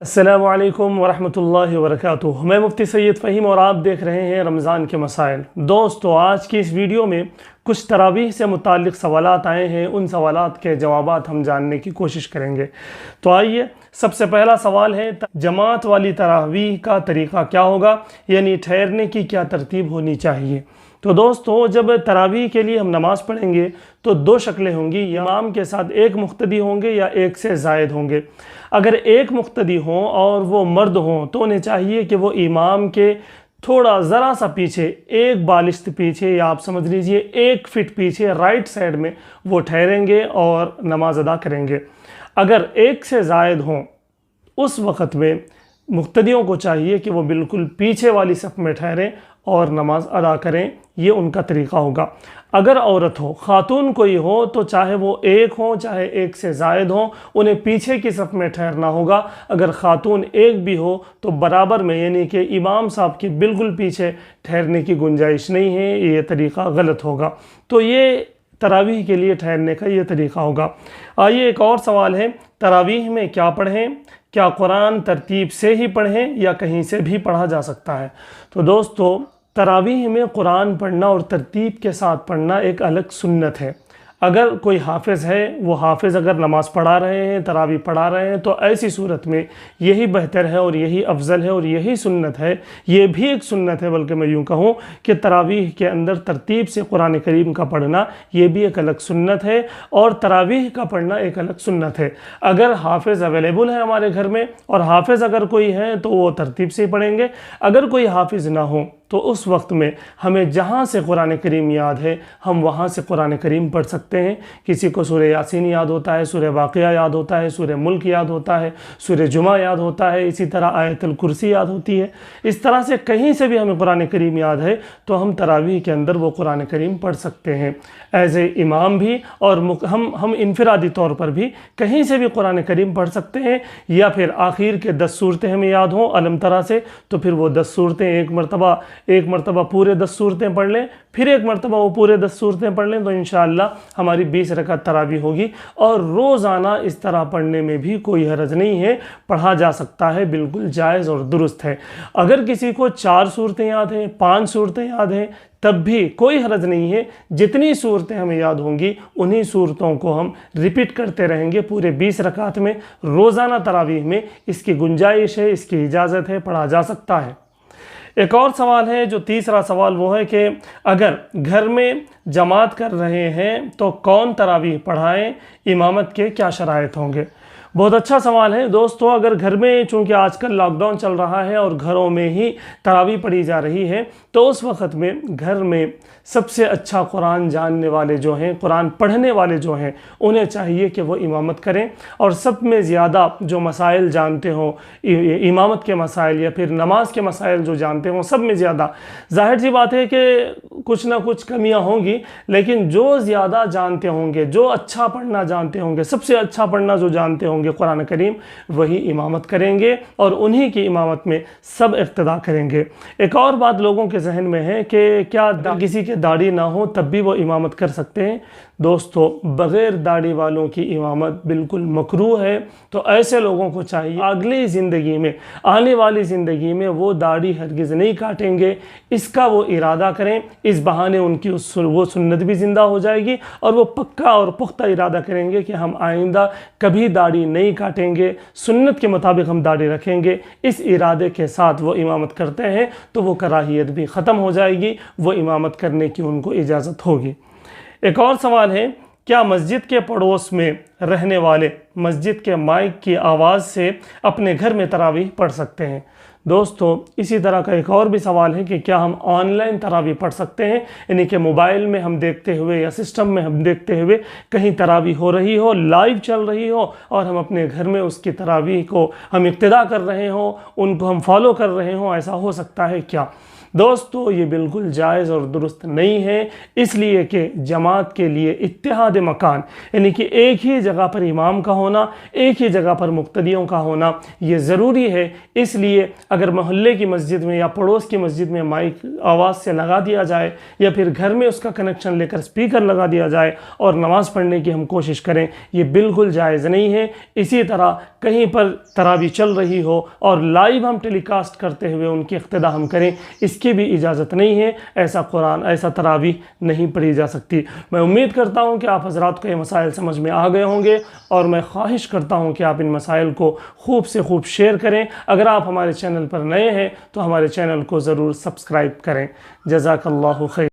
السلام علیکم ورحمۃ اللہ وبرکاتہ۔ میں مفتی سید فہیم اور آپ دیکھ رہے ہیں رمضان کے مسائل۔ دوستو، آج کی اس ویڈیو میں کچھ تراویح سے متعلق سوالات آئے ہیں، ان سوالات کے جوابات ہم جاننے کی کوشش کریں گے۔ تو آئیے، سب سے پہلا سوال ہے جماعت والی تراویح کا طریقہ کیا ہوگا، یعنی ٹھہرنے کی کیا ترتیب ہونی چاہیے۔ تو دوستو، جب تراویح کے لیے ہم نماز پڑھیں گے تو دو شکلیں ہوں گی، امام کے ساتھ ایک مقتدی ہوں گے یا ایک سے زائد ہوں گے۔ اگر ایک مقتدی ہوں اور وہ مرد ہوں تو انہیں چاہیے کہ وہ امام کے تھوڑا ذرا سا پیچھے، ایک بالشت پیچھے، یا آپ سمجھ لیجئے 1 فٹ پیچھے رائٹ سائڈ میں وہ ٹھہریں گے اور نماز ادا کریں گے۔ اگر ایک سے زائد ہوں اس وقت میں مقتدیوں کو چاہیے کہ وہ بالکل پیچھے والی صف میں ٹھہریں اور نماز ادا کریں، یہ ان کا طریقہ ہوگا۔ اگر عورت ہو، خاتون کوئی ہو، تو چاہے وہ ایک ہوں چاہے ایک سے زائد ہوں، انہیں پیچھے کی صف میں ٹھہرنا ہوگا۔ اگر خاتون ایک بھی ہو تو برابر میں، یعنی کہ امام صاحب کے بالکل پیچھے ٹھہرنے کی گنجائش نہیں ہے، یہ طریقہ غلط ہوگا۔ تو یہ تراویح کے لیے ٹھہرنے کا یہ طریقہ ہوگا۔ آئیے، ایک اور سوال ہے، تراویح میں کیا پڑھیں؟ کیا قرآن ترتیب سے ہی پڑھیں یا کہیں سے بھی پڑھا جا سکتا ہے؟ تو دوستو، تراویح میں قرآن پڑھنا اور ترتیب کے ساتھ پڑھنا ایک الگ سنت ہے۔ اگر کوئی حافظ ہے، وہ حافظ اگر نماز پڑھا رہے ہیں، تراویح پڑھا رہے ہیں، تو ایسی صورت میں یہی بہتر ہے اور یہی افضل ہے اور یہی سنت ہے۔ یہ بھی ایک سنت ہے، بلکہ میں یوں کہوں کہ تراویح کے اندر ترتیب سے قرآن کریم کا پڑھنا یہ بھی ایک الگ سنت ہے، اور تراویح کا پڑھنا ایک الگ سنت ہے۔ اگر حافظ اویلیبل ہے ہمارے گھر میں، اور حافظ اگر کوئی ہے تو وہ ترتیب سے ہی پڑھیں گے۔ اگر کوئی حافظ نہ ہو تو اس وقت میں ہمیں جہاں سے قرآن کریم یاد ہے ہم وہاں سے قرآن کریم پڑھ سکتے ہیں۔ کسی کو سورہ یاسین یاد ہوتا ہے، سورہ واقعہ یاد ہوتا ہے، سورہ ملک یاد ہوتا ہے، سورہ جمعہ یاد ہوتا ہے، اسی طرح آیت الکرسی یاد ہوتی ہے۔ اس طرح سے کہیں سے بھی ہمیں قرآن کریم یاد ہے تو ہم تراویح کے اندر وہ قرآن کریم پڑھ سکتے ہیں ایز اے امام بھی، اور ہم انفرادی طور پر بھی کہیں سے بھی قرآن کریم پڑھ سکتے ہیں۔ یا پھر آخر کے 10 صورتیں ہمیں یاد ہوں علم ترا سے، تو پھر وہ 10 صورتیں ایک مرتبہ پورے 10 صورتیں پڑھ لیں، پھر ایک مرتبہ وہ پورے 10 صورتیں پڑھ لیں، تو انشاءاللہ ہماری 20 رکعت تراویح ہوگی۔ اور روزانہ اس طرح پڑھنے میں بھی کوئی حرج نہیں ہے، پڑھا جا سکتا ہے، بالکل جائز اور درست ہے۔ اگر کسی کو 4 صورتیں یاد ہیں، 5 صورتیں یاد ہیں، تب بھی کوئی حرج نہیں ہے۔ جتنی صورتیں ہمیں یاد ہوں گی انہی صورتوں کو ہم ریپیٹ کرتے رہیں گے پورے 20 رکعت میں۔ روزانہ تراویح میں اس کی گنجائش ہے، اس کی اجازت ہے، پڑھا جا سکتا ہے۔ ایک اور سوال ہے، جو تیسرا سوال، وہ ہے کہ اگر گھر میں جماعت کر رہے ہیں تو کون تراویح پڑھائیں، امامت کے کیا شرائط ہوں گے؟ بہت اچھا سوال ہے دوستو۔ اگر گھر میں، چونکہ آج کل لاک ڈاؤن چل رہا ہے اور گھروں میں ہی تراویح پڑھی جا رہی ہے، تو اس وقت میں گھر میں سب سے اچھا قرآن جاننے والے جو ہیں، قرآن پڑھنے والے جو ہیں، انہیں چاہیے کہ وہ امامت کریں، اور سب میں زیادہ جو مسائل جانتے ہوں، امامت کے مسائل یا پھر نماز کے مسائل جو جانتے ہوں، سب میں زیادہ، ظاہر سی بات ہے کہ کچھ نہ کچھ کمیاں ہوں گی، لیکن جو زیادہ جانتے ہوں گے، جو اچھا پڑھنا جانتے ہوں گے، سب سے اچھا پڑھنا جو جانتے ہوں گے قرآن کریم، وہی امامت کریں گے اور انہی کی امامت میں سب اقتداء کریں گے۔ ایک اور بات لوگوں کے ذہن میں ہے کہ کیا کسی کے داڑھی نہ ہو تب بھی وہ امامت کر سکتے ہیں؟ دوستو، بغیر داڑھی والوں کی امامت بالکل مکروہ ہے۔ تو ایسے لوگوں کو چاہیے اگلی زندگی میں، آنے والی زندگی میں وہ داڑھی ہرگز نہیں کاٹیں گے، اس کا وہ ارادہ کریں۔ اس بہانے ان کی وہ سنت بھی زندہ ہو جائے گی، اور وہ پکا اور پختہ ارادہ کریں گے کہ ہم آئندہ کبھی داڑھی نہیں کاٹیں گے، سنت کے مطابق ہم داڑھی رکھیں گے۔ اس ارادے کے ساتھ وہ امامت کرتے ہیں تو وہ کراہیت بھی ختم ہو جائے گی، وہ امامت کرنے کی ان کو اجازت ہوگی۔ ایک اور سوال ہے، کیا مسجد کے پڑوس میں رہنے والے مسجد کے مائک کی آواز سے اپنے گھر میں تراویح پڑھ سکتے ہیں؟ دوستو، اسی طرح کا ایک اور بھی سوال ہے کہ کیا ہم آن لائن تراویح پڑھ سکتے ہیں، یعنی کہ موبائل میں ہم دیکھتے ہوئے یا سسٹم میں ہم دیکھتے ہوئے کہیں تراویح ہو رہی ہو، لائیو چل رہی ہو، اور ہم اپنے گھر میں اس کی تراویح کو ہم اقتداء کر رہے ہوں، ان کو ہم فالو کر رہے ہوں، ایسا ہو سکتا ہے کیا؟ دوستو یہ بالکل جائز اور درست نہیں ہے، اس لیے کہ جماعت کے لیے اتحاد مکان یعنی کہ ایک ہی جگہ پر امام کا ہونا، ایک ہی جگہ پر مقتدیوں کا ہونا یہ ضروری ہے۔ اس لیے اگر محلے کی مسجد میں یا پڑوس کی مسجد میں مائک آواز سے لگا دیا جائے یا پھر گھر میں اس کا کنیکشن لے کر سپیکر لگا دیا جائے اور نماز پڑھنے کی ہم کوشش کریں، یہ بالکل جائز نہیں ہے۔ اسی طرح کہیں پر تراویح چل رہی ہو اور لائیو ہم ٹیلی کاسٹ کرتے ہوئے ان کی اقتداء ہم کریں، اس کی بھی اجازت نہیں ہے۔ ایسا تراویح نہیں پڑھی جا سکتی۔ میں امید کرتا ہوں کہ آپ حضرات کو یہ مسائل سمجھ میں آ گئے ہوں گے، اور میں خواہش کرتا ہوں کہ آپ ان مسائل کو خوب سے خوب شیئر کریں۔ اگر آپ ہمارے چینل پر نئے ہیں تو ہمارے چینل کو ضرور سبسکرائب کریں۔ جزاک اللہ خیر۔